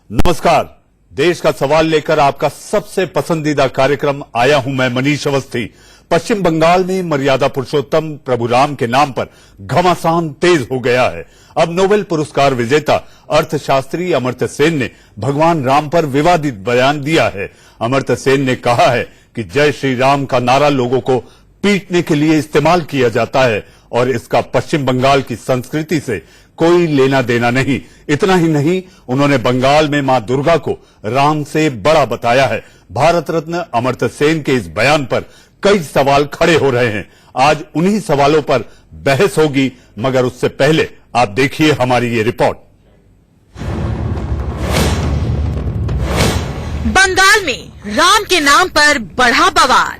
नमस्कार। देश का सवाल लेकर आपका सबसे पसंदीदा कार्यक्रम आया हूं मैं, मनीष अवस्थी। पश्चिम बंगाल में मर्यादा पुरुषोत्तम प्रभु राम के नाम पर घमासान तेज हो गया है। अब नोबेल पुरस्कार विजेता अर्थशास्त्री अमर्त्य सेन ने भगवान राम पर विवादित बयान दिया है। अमर्त्य सेन ने कहा है कि जय श्री राम का नारा लोगों को पीटने के लिए इस्तेमाल किया जाता है और इसका पश्चिम बंगाल की संस्कृति से कोई लेना देना नहीं। इतना ही नहीं, उन्होंने बंगाल में मां दुर्गा को राम से बड़ा बताया है। भारत रत्न अमर्त्य सेन के इस बयान पर कई सवाल खड़े हो रहे हैं। आज उन्हीं सवालों पर बहस होगी, मगर उससे पहले आप देखिए हमारी ये रिपोर्ट। बंगाल में राम के नाम पर बढ़ा बवाल।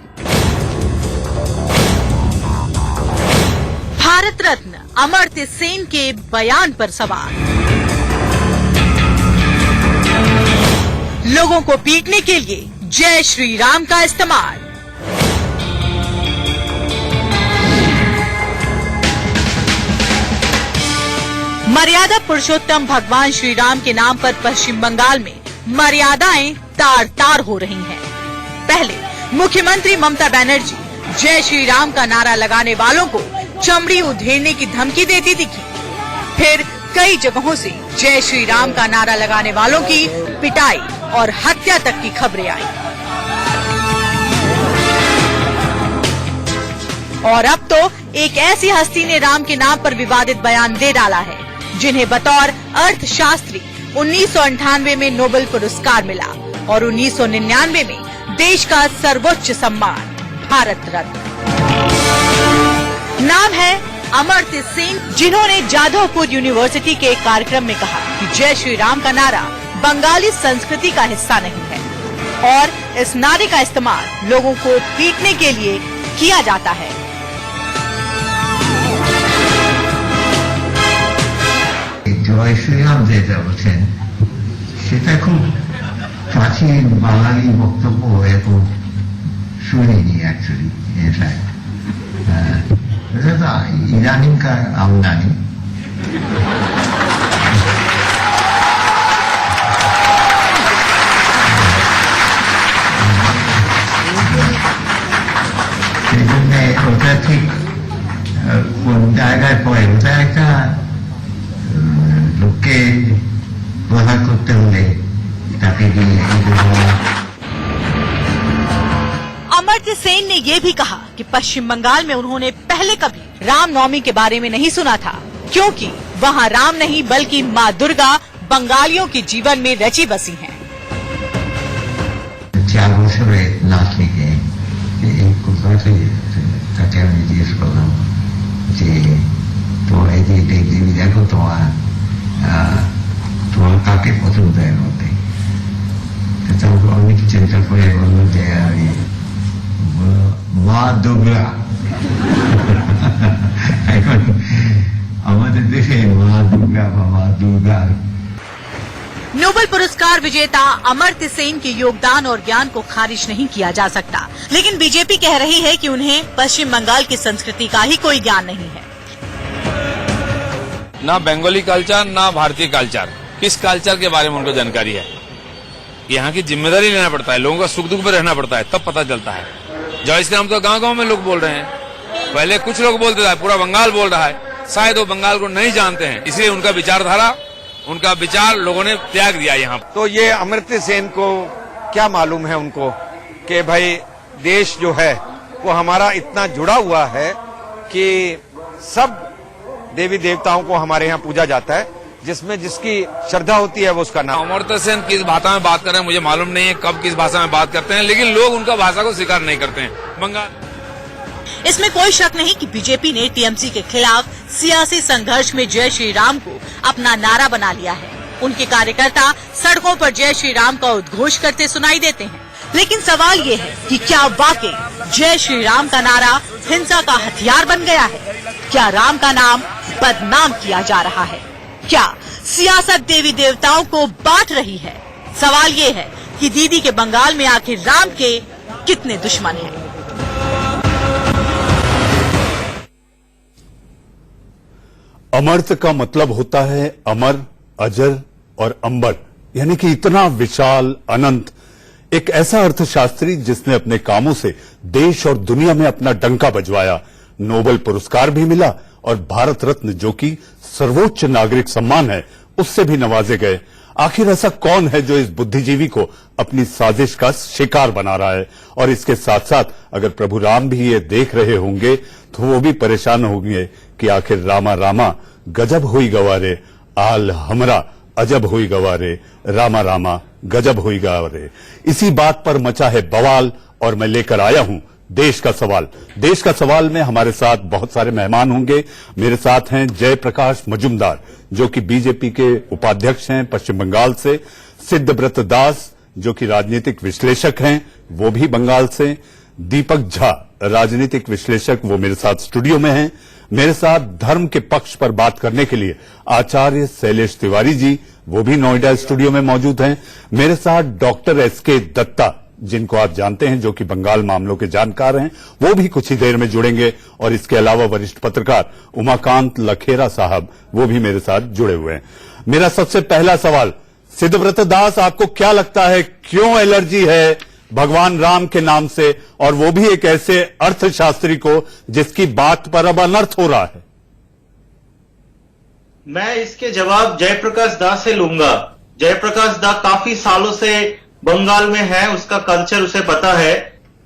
भारत रत्न अमर्त्य सेन के बयान पर सवाल। लोगों को पीटने के लिए जय श्री राम का इस्तेमाल। मर्यादा पुरुषोत्तम भगवान श्री राम के नाम पर पश्चिम बंगाल में मर्यादाएं तार तार हो रही हैं। पहले मुख्यमंत्री ममता बनर्जी जय श्री राम का नारा लगाने वालों को चमड़ी उधेड़ने की धमकी देती दिखी। फिर कई जगहों से जय श्री राम का नारा लगाने वालों की पिटाई और हत्या तक की खबरें आई। और अब तो एक ऐसी हस्ती ने राम के नाम पर विवादित बयान दे डाला है, जिन्हें बतौर अर्थशास्त्री 1998 में नोबेल पुरस्कार मिला और 1999 में देश का सर्वोच्च सम्मान भारत रत्न। नाम है अमर्त्य सेन, जिन्होंने जादवपुर यूनिवर्सिटी के एक कार्यक्रम में कहा कि जय श्री राम का नारा बंगाली संस्कृति का हिस्सा नहीं है और इस नारे का इस्तेमाल लोगों को पीटने के लिए किया जाता है। জয় শ্রীরাম যেটা বলছেন সেটা খুব প্রাচীন বাঙালি বক্তব্য এবং শুনিনি অ্যাকচুয়ালি। এটা তো ইদানিংকার আমদানি। সেই জন্য ওটা ঠিক কোন জায়গায় পড়ে, ওটা একটা লোককে ব্যবহার করতে হলে তাকে দিয়ে। अमर्त्य सेन ने ये भी कहा कि पश्चिम बंगाल में उन्होंने पहले कभी रामनवमी के बारे में नहीं सुना था, क्योंकि वहाँ राम नहीं बल्कि माँ दुर्गा बंगालियों के जीवन में रची बसी हैं। 4 বছরে না থেকে এই কথাটি তাকে আমি জিজ্ঞেস করলাম যে তোমার এই যে দেবী দেখো তোমার কাকে পছন্দ এর মধ্যে। অনেক চিন্তা করে বললো যে আমি মা দুর্গা। এখন আমাদের দেশে মা দুর্গা বা মা দুর্গা। नोबेल पुरस्कार विजेता अमर्त्य सेन के योगदान और ज्ञान को खारिज नहीं किया जा सकता, लेकिन बीजेपी कह रही है कि उन्हें पश्चिम बंगाल की संस्कृति का ही कोई ज्ञान नहीं है। ना बंगाली कल्चर ना भारतीय कल्चर, किस कल्चर के बारे में उनको जानकारी है। यहाँ की जिम्मेदारी लेना पड़ता है, लोगों का सुख दुख में रहना पड़ता है, तब पता चलता है। जय श्री राम तो गांव गांव में लोग बोल रहे हैं, पहले कुछ लोग बोलते थे, पूरा बंगाल बोल रहा है। शायद वो बंगाल को नहीं जानते हैं, इसलिए उनका विचारधारा, उनका विचार लोगों ने त्याग दिया यहाँ। तो ये अमर्त्य सेन को क्या मालूम है उनको कि भाई देश जो है वो हमारा इतना जुड़ा हुआ है कि सब देवी देवताओं को हमारे यहाँ पूजा जाता है, जिसमें जिसकी श्रद्धा होती है वो उसका नाम। अमर्त्य सेन किस भाषा में बात कर रहे हैं मुझे मालूम नहीं है, कब किस भाषा में बात करते हैं, लेकिन लोग उनका भाषा को स्वीकार नहीं करते हैं। बंगाल इसमें कोई शक नहीं कि बीजेपी ने टीएमसी के खिलाफ सियासी संघर्ष में जय श्री राम को अपना नारा बना लिया है। उनके कार्यकर्ता सड़कों पर जय श्री राम का उद्घोष करते सुनाई देते हैं, लेकिन सवाल ये है कि क्या वाकई जय श्री राम का नारा हिंसा का हथियार बन गया है? क्या राम का नाम बदनाम किया जा रहा है? क्या सियासत देवी देवताओं को बांट रही है? सवाल ये है कि दीदी के बंगाल में आखिर राम के कितने दुश्मन हैं? अमर्त्य का मतलब होता है अमर, अजर और अंबर। यानी कि इतना विशाल, अनंत, एक ऐसा अर्थशास्त्री जिसने अपने कामों से देश और दुनिया में अपना डंका बजवाया, नोबेल पुरस्कार भी मिला और भारत रत्न, जो कि सर्वोच्च नागरिक सम्मान है, उससे भी नवाजे गए। आखिर ऐसा कौन है जो इस बुद्धिजीवी को अपनी साजिश का शिकार बना रहा है? और इसके साथ साथ अगर प्रभु राम भी ये देख रहे होंगे तो वो भी परेशान होंगे कि आखिर रामा रामा गजब हुई गवारे, आल हमरा अजब हुई गवारे, रामा रामा गजब हुई गवारे। इसी बात पर मचा है बवाल और मैं लेकर आया हूं देश का सवाल। देश का सवाल में हमारे साथ बहुत सारे मेहमान होंगे। मेरे साथ हैं जयप्रकाश मजुमदार, जो कि बीजेपी के उपाध्यक्ष हैं पश्चिम बंगाल से, सिद्धव्रत दास, जो कि राजनीतिक विश्लेषक हैं, वो भी बंगाल से, दीपक झा, राजनीतिक विश्लेषक, वो मेरे साथ स्टूडियो में हैं। मेरे साथ धर्म के पक्ष पर बात करने के लिए आचार्य शैलेश तिवारी जी, वो भी नोएडा स्टूडियो में मौजूद हैं। मेरे साथ डॉक्टर एसके दत्ता, जिनको आप जानते हैं, जो कि बंगाल मामलों के जानकार हैं, वो भी कुछ ही देर में जुड़ेंगे। और इसके अलावा वरिष्ठ पत्रकार उमाकांत लखेरा साहब, वो भी मेरे साथ जुड़े हुए हैं। मेरा सबसे पहला सवाल, सिद्धव्रत दास, आपको क्या लगता है क्यों एलर्जी है भगवान राम के नाम से, और वो भी एक ऐसे अर्थशास्त्री को जिसकी बात पर अब अनर्थ हो रहा है? मैं इसके जवाब जयप्रकाश दास से लूंगा। जयप्रकाश दास काफी सालों से बंगाल में है, उसका कल्चर उसे पता है।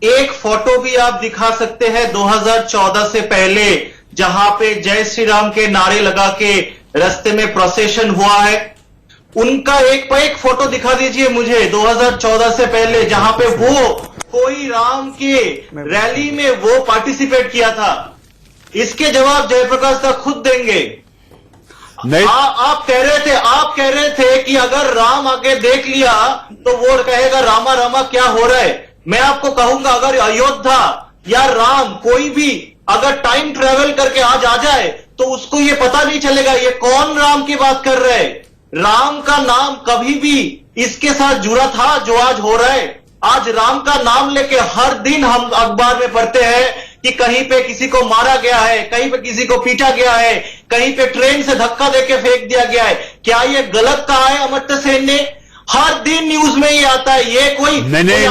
एक फोटो भी आप दिखा सकते हैं 2014 से पहले, जहां पे जय श्री राम के नारे लगा के रास्ते में प्रोसेशन हुआ है, उनका एक फोटो दिखा दीजिए मुझे 2014 से पहले, जहां पे वो कोई राम के रैली में वो पार्टिसिपेट किया था। इसके जवाब जयप्रकाश दास खुद देंगे। नहीं, आप कह रहे थे कि अगर राम आके देख लिया तो वो कहेगा रामा रामा क्या हो रहा है। मैं आपको कहूंगा, अगर अयोध्या या राम कोई भी अगर टाइम ट्रेवल करके आज आ जाए तो उसको ये पता नहीं चलेगा ये कौन राम की बात कर रहे हैं। राम का नाम कभी भी इसके साथ जुड़ा था जो आज हो रहा है। आज राम का नाम लेके हर दिन हम अखबार में पढ़ते हैं कि कहीं पे किसी को मारा गया है, कहीं पे किसी को पीटा गया है, कहीं पे ट्रेन से धक्का देके फेंक दिया गया है। क्या ये गलत कहा है अमर्त्य सेन ने? हर दिन न्यूज में ये आता है। ये कोई नहीं,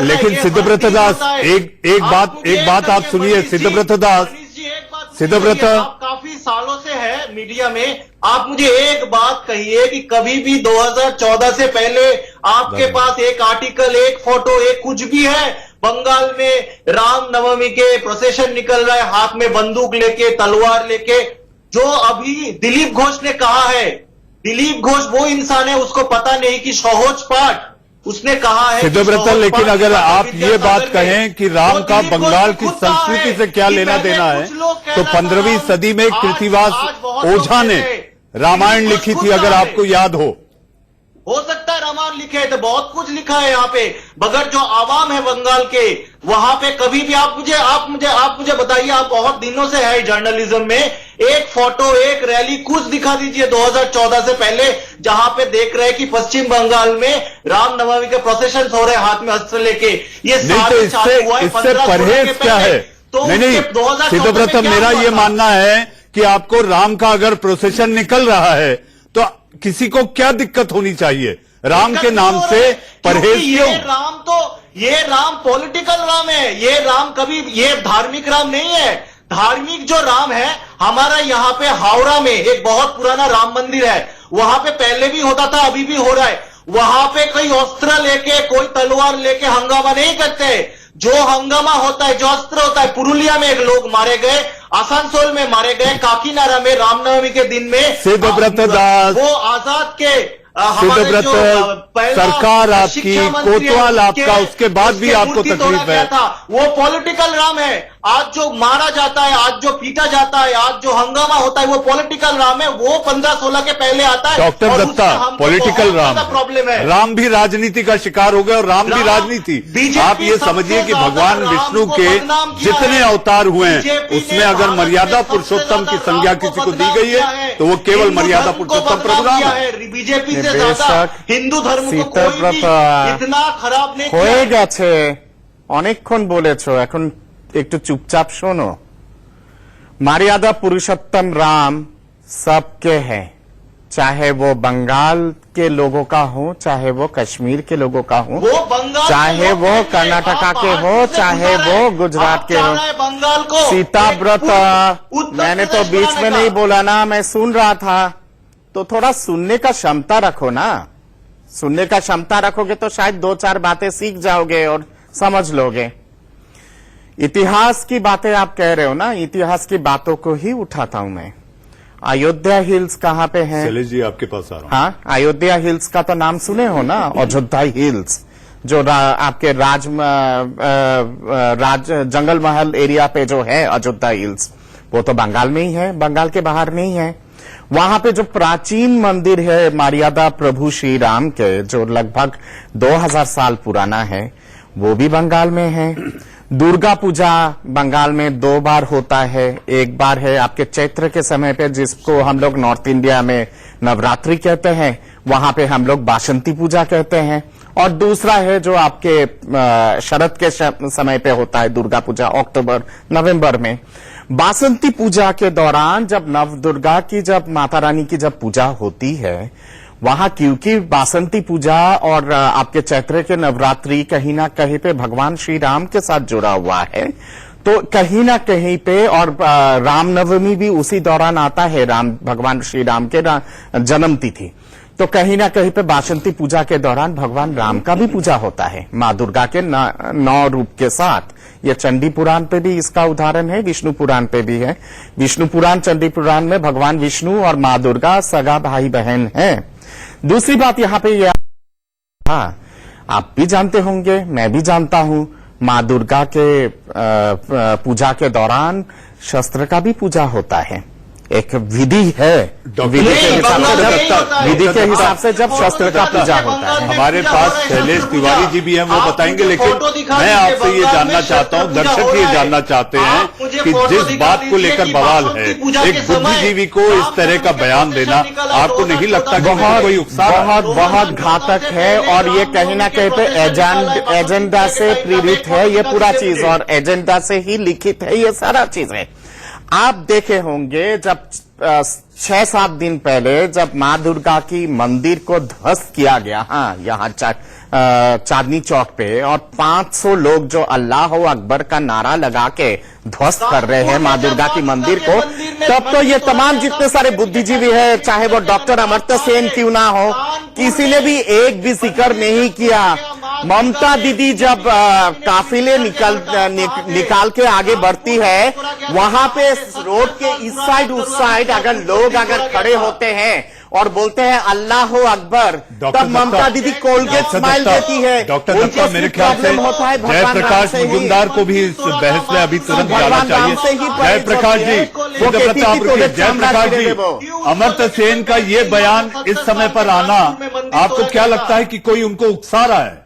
लेकिन सिद्धव्रत दास, एक बात आप सुनिए। सिद्धव्रत दास, सिद्धव्रत, आप काफी सालों से है मीडिया में, आप मुझे एक बात कहिए कि कभी भी 2014 से पहले आपके पास एक आर्टिकल, एक फोटो, एक कुछ भी है बंगाल में राम नवमी के प्रोसेशन निकल रहा है, हाथ में बंदूक लेके, तलवार लेके, जो अभी दिलीप घोष ने कहा है। दिलीप घोष वो इंसान है, उसको पता नहीं कि सहज पाठ उसने कहा है। सिद्धव्रत, लेकिन अगर आप ये बात कहें कि राम का बंगाल की संस्कृति से क्या लेना देना है, तो 15वीं सदी में कृतिवास ओझा ने रामायण लिखी थी, अगर आपको याद हो सकता है रामायण लिखे है, तो बहुत कुछ लिखा है यहाँ पे। मगर जो आवाम है बंगाल के, वहां पे कभी भी आप मुझे बताइए, आप बहुत दिनों से है जर्नलिज्म में, एक फोटो, एक रैली कुछ दिखा दीजिए 2014 से पहले, जहां पे देख रहे हैं कि पश्चिम बंगाल में रामनवमी के प्रोसेशन हो रहे हैं हाथ में अस्त्र लेके। ये सारे चालू हुआ है 15 परहेज क्या है? तो नहीं, सिद्धव्रत, मेरा ये मानना है कि आपको राम का अगर प्रोसेशन निकल रहा है तो किसी को क्या दिक्कत होनी चाहिए? राम के नाम से परहेज क्यों? ये राम पॉलिटिकल राम है। ये राम कभी, ये धार्मिक राम नहीं है। धार्मिक जो राम है, हमारा यहाँ पे हावड़ा में एक बहुत पुराना राम मंदिर है, वहां पे पहले भी होता था, अभी भी हो रहा है। वहां पे कोई अस्त्र लेके, कोई तलवार लेके हंगामा नहीं करते। जो हंगामा होता है, जो अस्त्र होता है, पुरुलिया में एक लोग मारे गए, आसनसोल में मारे गए, काकीनाडा में रामनवमी के दिन में सिद्धव्रत दास, वो आजाद के सिद्धव्रत, सरकार आपकी, कोतवाल आपका, उसके बाद भी आपको तकलीफ है। वो पॉलिटिकल राम है। आज जो मारा जाता है, आज जो पीटा जाता है, आज जो हंगामा होता है, वो पॉलिटिकल राम है। वो 15-16 के पहले आता है। Doctor Datta, political Ram problem है। राम भी राजनीति का शिकार हो गए और राम भी राजनीति। आप ये समझिए कि भगवान विष्णु के जितने अवतार हुए हैं, उसमें अगर मर्यादा पुरुषोत्तम की संज्ञा किसी को दी गई है तो वो केवल मर्यादा पुरुषोत्तम प्रभु राम है। बीजेपी से ज्यादा हिंदू धर्म को कोई भी इतना खराब नहीं হয়ে গেছে। অনেকক্ষণ বলেছো, এখন একটু চুপচাপ শোনো। मर्यादा पुरुषोत्तम राम सबके हैं, चाहे वो बंगाल के लोगों का हो, चाहे वो कश्मीर के लोगों का हो, वो बंगाल चाहे वो कर्नाटका के हो, चाहे वो गुजरात के हो। बंगाल को सीता व्रत मैंने तो बीच में नहीं बोला ना, मैं सुन रहा था। तो थोड़ा सुनने का क्षमता रखो ना, सुनने का क्षमता रखोगे तो शायद 2-4 बातें सीख जाओगे और समझ लोगे। इतिहास की बातें आप कह रहे हो ना, इतिहास की बातों को ही उठाता हूं मैं। अयोध्या हिल्स कहाँ पे है? शैलेश जी आपके पास आ रहा हूं। हाँ, अयोध्या हिल्स का तो नाम सुने हो ना, अयोध्या हिल्स जो आपके राज जंगल महल एरिया पे जो है अयोध्या हिल्स, वो तो बंगाल में ही है, बंगाल के बाहर नहीं है। वहां पे जो प्राचीन मंदिर है मर्यादा प्रभु श्री राम के, जो लगभग 2000 साल पुराना है, वो भी बंगाल में है। दुर्गा पूजा बंगाल में 2 बार होता है। एक बार है आपके चैत्र के समय पे, जिसको हम लोग नॉर्थ इंडिया में नवरात्रि कहते हैं, वहां पे हम लोग बासंती पूजा कहते हैं। और दूसरा है जो आपके शरद के समय पे होता है, दुर्गा पूजा अक्टूबर नवंबर में। बासंती पूजा के दौरान जब नव दुर्गा की, जब माता रानी की जब पूजा होती है, वहां क्योंकि बासंती पूजा और आपके चैत्र के नवरात्रि कहीं ना कहीं पे भगवान श्री राम के साथ जुड़ा हुआ है, तो कहीं ना कहीं पे, और रामनवमी भी उसी दौरान आता है, भगवान श्री राम के जन्म तिथि, तो कहीं ना कहीं पे बासंती पूजा के दौरान भगवान राम का भी पूजा होता है मां दुर्गा के 9 रूप के साथ। ये चंडी पुराण पे भी इसका उदाहरण है, विष्णु पुराण पे भी है। विष्णु पुराण, चंडी पुराण में भगवान विष्णु और मां दुर्गा सगा भाई बहन हैं। दूसरी बात यहाँ पे ये, हाँ, आप भी जानते होंगे, मैं भी जानता हूं, मां दुर्गा के पूजा के दौरान शस्त्र का भी पूजा होता है। एक विधि है, विधि के हिसाब से जब शस्त्र का पूजा होता है। हमारे पास शैलेश तिवारी जी भी हैं, वो बताएंगे, लेकिन मैं आपसे ये जानना चाहता हूं, दर्शक ये जानना चाहते हैं कि जिस बात को लेकर बवाल है, एक बुद्धिजीवी को इस तरह का बयान देना, आपको नहीं लगता कि कोई बहुत घातक है? और ये कहीं ना कहीं पे एजेंडा से प्रेरित है ये पूरा चीज, और एजेंडा से ही लिखित है ये सारा चीज है। आप देखे होंगे जब 6-7 दिन पहले जब मां दुर्गा की मंदिर को ध्वस्त किया गया, हाँ, यहाँ चांदनी चौक पे, और 500 लोग जो अल्लाह अकबर का नारा लगा के ध्वस्त कर रहे हैं मां दुर्गा की मंदिर को, तब तो ये तमाम जितने सारे बुद्धिजीवी हैं, चाहे वो डॉक्टर अमर्त्य सेन क्यों ना हो, किसी ने भी एक भी जिक्र नहीं किया। ममता दीदी जब काफिले निकाल के आगे बढ़ती है, वहां पे रोड के इस साइड उस साइड अगर लोग खड़े होते हैं और बोलते हैं अल्लाह अकबर, तब ममता दीदी कोलगेट स्माइल देती है। डॉक्टर दत्ता, मेरे ख्याल से जयप्रकाश मुजुमदार को भी इस बहस में अभी तुरंत जाना चाहिए। जयप्रकाश जी, जयप्रकाश जी, अमर्त्य सेन का ये बयान इस समय पर आना, आपको क्या लगता है कि कोई उनको उकसा रहा है?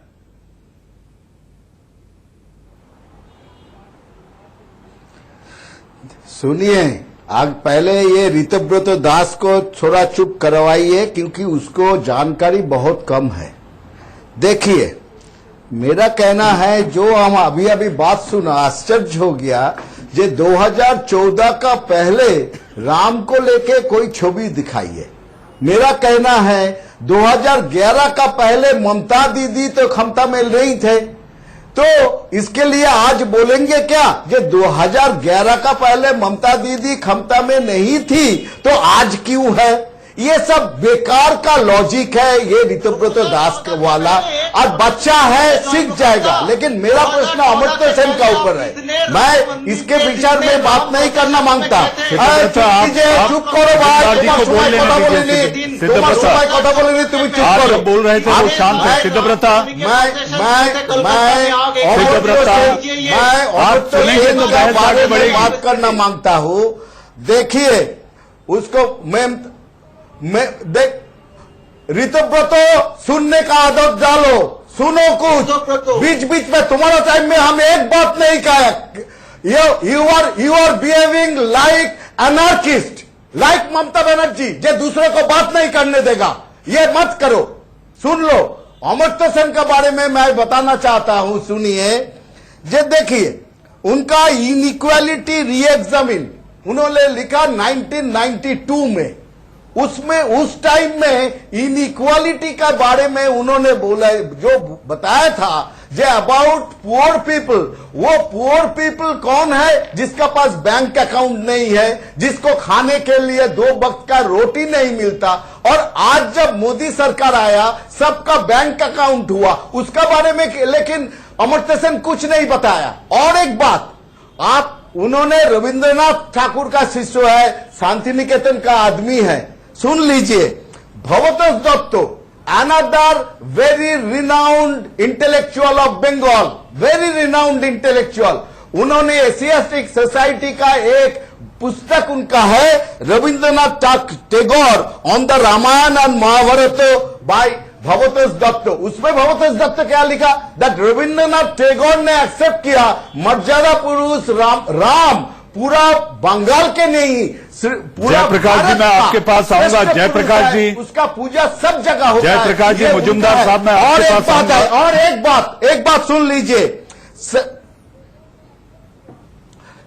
सुनिए, आज पहले ये ऋतव्रत दास को थोड़ा चुप करवाइए, क्योंकि उसको जानकारी बहुत कम है। देखिए, मेरा कहना है, जो हम अभी बात सुना, आश्चर्य हो गया। जे 2014 का पहले राम को लेके कोई छवि दिखाइए। मेरा कहना है 2011 का पहले ममता दीदी तो क्षमता में नहीं थे, तो इसके लिए आज बोलेंगे क्या? जो 2011 का पहले ममता दीदी क्षमता में नहीं थी तो आज क्यों है? ये सब बेकार का लॉजिक है, ये ऋतव्रत दास वाला। और बच्चा है, सीख जाएगा। लेकिन मेरा प्रश्न अमर्त्य सेन का ऊपर है। मैं इसके विचार में बात नहीं करना मांगता। चुप करो भाई, কথা বলেনি, তুমি চুপ করো। बोल रहे थे वो शांत है। सिद्धव्रता, मैं बात करना मांगता हूँ। देखिए, उसको मैं देख, ऋतव्रत सुनने का आदत डालो, सुनो कुछ। बीच बीच में तुम्हारा टाइम में हम एक बात नहीं कहा। You are behaving like anarchist, like Mamata Banerjee, जो दूसरे को बात नहीं करने देगा। ये मत करो, सुन लो। अमर्त्य सेन के बारे में मैं बताना चाहता हूं, सुनिए। जे देखिए, उनका इनइक्वालिटी रीएग्जामिन उन्होंने लिखा 1992 में। उसमें उस टाइम में इनइक्वालिटी के बारे में उन्होंने बोला, जो बताया था जे अबाउट पुअर पीपल। वो पुअर पीपल कौन है? जिसका पास बैंक अकाउंट नहीं है, जिसको खाने के लिए 2 वक्त का रोटी नहीं मिलता। और आज जब मोदी सरकार आया, सबका बैंक अकाउंट हुआ, उसका बारे में लेकिन अमर्त्य सेन कुछ नहीं बताया। और एक बात, उन्होंने रविंद्रनाथ ठाकुर का शिष्य है, शांति निकेतन का आदमी है। सुन लीजिए, Bhavtosh Dutt, another very renowned intellectual of Bengal, very renowned intellectual, उन्होंने एशियाटिक सोसाइटी का एक पुस्तक उनका है, Rabindranath Tagore on the Ramayana and Mahabharata by Bhabatosh Dutta. उसमें भवतोष दत्त क्या लिखा? दैट रविंद्रनाथ टैगोर ने एक्सेप्ट किया मर्यादा पुरुष राम पूरा बंगाल के नहीं, पूरा जयप्रकाश जी, मैं आपके पास आऊंगा। जयप्रकाश जी, उसका पूजा सब जगह होता है। जयप्रकाश जी मुजुमदार साहब, मैं आपके पास आऊंगा। और एक बात सुन लीजिए,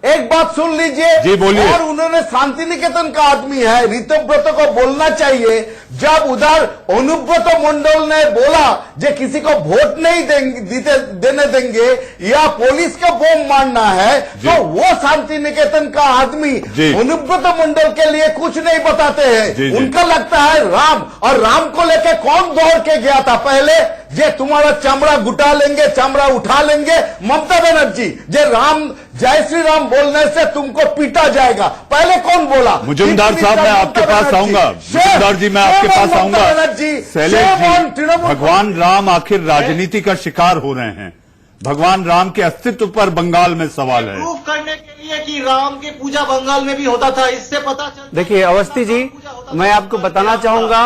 एक बात सुन लीजिए जी, बोलिए। और उन्होंने शांति निकेतन का आदमी है, ऋतव्रत को बोलना चाहिए। जब उधर अनुव्रत मंडल ने बोला जे किसी को वोट नहीं देने देंगे या पुलिस का बम मारना है, तो वो शांति निकेतन का आदमी अनुव्रत मंडल के लिए कुछ नहीं बताते हैं। उनका लगता है राम, और राम को लेके कौन दौड़ के गया था पहले? जे तुम्हारा चमड़ा गुटा लेंगे, चमड़ा उठा लेंगे, ममता बनर्जी। जे राम, जय श्री राम बोलने से तुमको पीटा जाएगा, पहले कौन बोला? मुजुमदार साहब, मैं आपके पास आऊंगा। मुजुमदार जी, मैं आपके पास आऊंगा। शैलेश जी, भगवान राम आखिर राजनीति का शिकार हो रहे हैं। भगवान राम के अस्तित्व पर बंगाल में सवाल है। प्रूफ करने के लिए कि राम की पूजा बंगाल में भी होता था, इससे पता चलता। देखिए अवस्थी जी, मैं आपको बताना चाहूंगा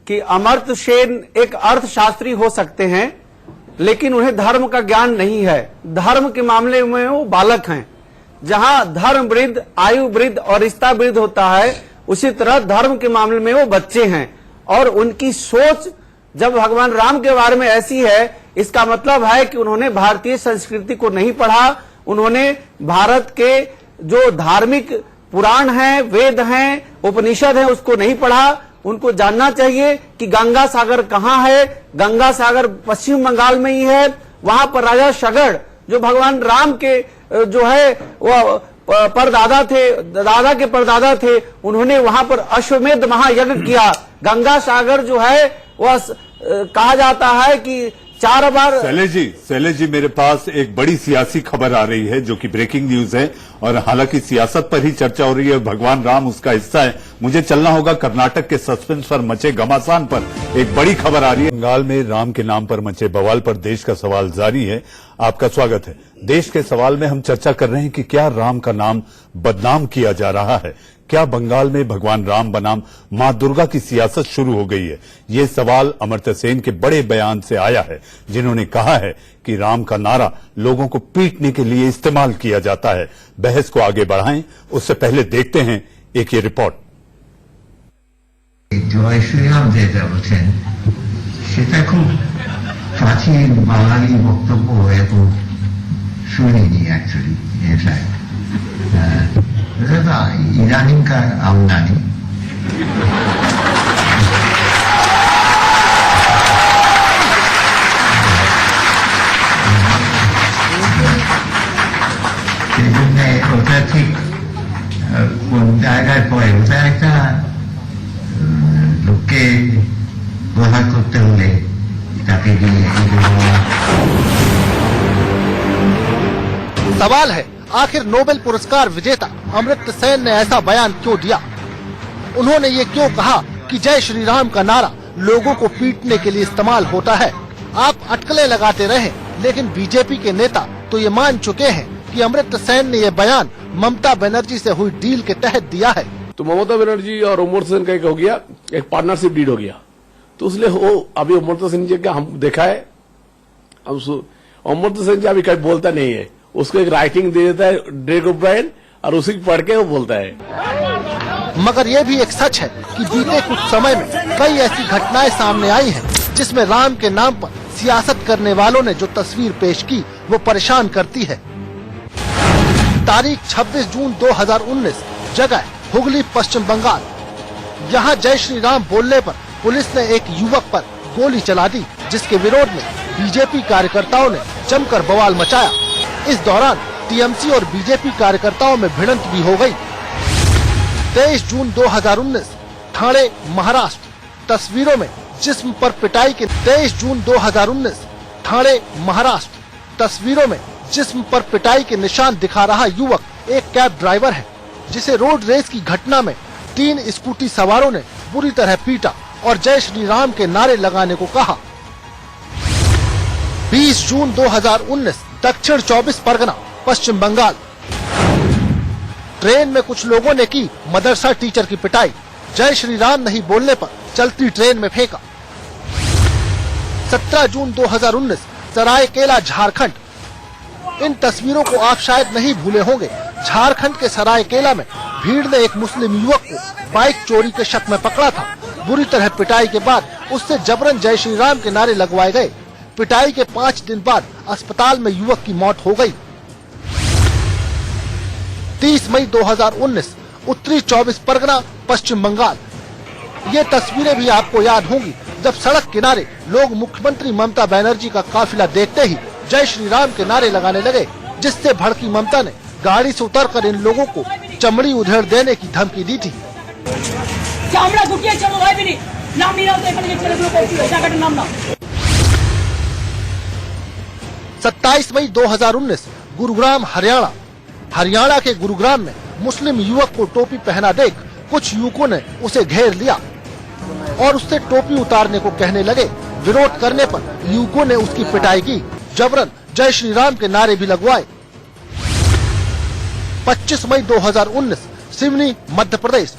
कि अमर्त्य सेन एक अर्थशास्त्री हो सकते हैं, लेकिन उन्हें धर्म का ज्ञान नहीं है। धर्म के मामले में वो बालक हैं। जहां धर्म वृद्ध, आयु वृद्ध और रिश्ता वृद्ध होता है, उसी तरह धर्म के मामले में वो बच्चे हैं। और उनकी सोच जब भगवान राम के बारे में ऐसी है, इसका मतलब है कि उन्होंने भारतीय संस्कृति को नहीं पढ़ा। उन्होंने भारत के जो धार्मिक पुराण हैं, वेद हैं, उपनिषद हैं, उसको नहीं पढ़ा। उनको जानना चाहिए कि गंगा सागर कहाँ है। गंगा सागर पश्चिम बंगाल में ही है। वहां पर राजा सगड़, जो भगवान राम के जो है वो परदादा थे, दादा के परदादा थे, उन्होंने वहां पर अश्वमेध महायज्ञ किया। गंगा सागर जो है वह कहा जाता है कि 4 बार। शैलेश जी, मेरे पास एक बड़ी सियासी खबर आ रही है जो कि ब्रेकिंग न्यूज है, और हालांकि सियासत पर ही चर्चा हो रही है, भगवान राम उसका हिस्सा है। मुझे चलना होगा कर्नाटक के सस्पेंस पर मचे घमासान पर। एक बड़ी खबर आ रही है, बंगाल में राम के नाम पर मचे बवाल पर देश का सवाल जारी है। आपका स्वागत है। देश के सवाल में हम चर्चा कर रहे हैं कि क्या राम का नाम बदनाम किया जा रहा है? क्या बंगाल में भगवान राम बनाम मां दुर्गा की सियासत शुरू हो गई है? ये सवाल अमर्त्य सेन के बड़े बयान से आया है, जिन्होंने कहा है कि राम का नारा लोगों को पीटने के लिए इस्तेमाल किया जाता है। बहस को आगे बढ़ाएं, उससे पहले देखते हैं एक ये रिपोर्ट। जय श्री राम যেটা বলছেন সেটা খুব প্রাচীন বাঙালি বক্তব্য এবং শুনিনি অ্যাকচুয়ালি। এটা ইদানিংকার আমদানি। সেই জন্য ওটা ঠিক কোন জায়গায় পড়ে, ওটা একটা লোককে ব্যবহার করতে হলে তাকে দিয়ে सवाल है, आखिर नोबेल पुरस्कार विजेता अमर्त्य सेन ने ऐसा बयान क्यों दिया? उन्होंने ये क्यों कहा कि जय श्री राम का नारा लोगों को पीटने के लिए इस्तेमाल होता है? आप अटकलें लगाते रहे, लेकिन बीजेपी के नेता तो ये मान चुके हैं कि अमर्त्य सेन ने ये बयान ममता बनर्जी से हुई डील के तहत दिया है। तो ममता बनर्जी और अमर्त्य सेन का एक हो गया, एक पार्टनरशिप डील हो गया। तो इसलिए वो अभी अमर्त्य सेन जी का हम देखा है, अमर्त्य सेन जी अभी कहीं बोलता नहीं है, उसको एक राइटिंग दे देता है ड्रेक ओब्रायन और उसी पढ़ के वो बोलता है। मगर ये भी एक सच है कि बीते कुछ समय में कई ऐसी घटनाएं सामने आई हैं, जिसमें राम के नाम पर सियासत करने वालों ने जो तस्वीर पेश की वो परेशान करती है। तारीख 26 जून 2019, जगह हुगली, पश्चिम बंगाल। यहाँ जय श्री राम बोलने पर पुलिस ने एक युवक पर गोली चला दी, जिसके विरोध में बीजेपी कार्यकर्ताओं ने जमकर बवाल मचाया। इस दौरान टीएमसी और बीजेपी कार्यकर्ताओं में भिड़ंत भी हो गई। 23 जून 2019 ठाणे महाराष्ट्र। तस्वीरों में जिस्म पर पिटाई के 23 जून 2019 ठाणे महाराष्ट्र। तस्वीरों में जिस्म पर पिटाई के निशान दिखा रहा युवक एक कैब ड्राइवर है, जिसे रोड रेस की घटना में 3 स्कूटी सवारों ने बुरी तरह पीटा और जय श्री राम के नारे लगाने को कहा। 20 जून 2019 दक्षिण 24 परगना पश्चिम बंगाल। ट्रेन में कुछ लोगों ने की मदरसा टीचर की पिटाई, जय श्री राम नहीं बोलने पर चलती ट्रेन में फेंका। 17 जून 2019 सरायकेला झारखंड। इन तस्वीरों को आप शायद नहीं भूले होंगे। झारखंड के सरायकेला में भीड़ ने एक मुस्लिम युवक को बाइक चोरी के शक में पकड़ा था। बुरी तरह पिटाई के बाद उससे जबरन जय श्री राम के नारे लगवाए गए। पिटाई के 5 दिन बाद अस्पताल में युवक की मौत हो गई। 30 मई 2019 उत्तरी 24 परगना पश्चिम बंगाल। ये तस्वीरें भी आपको याद होंगी, जब सड़क किनारे लोग मुख्यमंत्री ममता बनर्जी का काफिला देखते ही जय श्री राम के नारे लगाने लगे, जिससे भड़की ममता ने गाड़ी से उतरकर इन लोगों को चमड़ी उधेड़ देने की धमकी दी थी। 27 मई 2019 गुरुग्राम हरियाणा। हरियाणा के गुरुग्राम में मुस्लिम युवक को टोपी पहना देख कुछ युवकों ने उसे घेर लिया और उससे टोपी उतारने को कहने लगे। विरोध करने पर युवकों ने उसकी पिटाई की, जबरन जय श्री राम के नारे भी लगवाए। 25 मई 2019 सिवनी मध्य प्रदेश।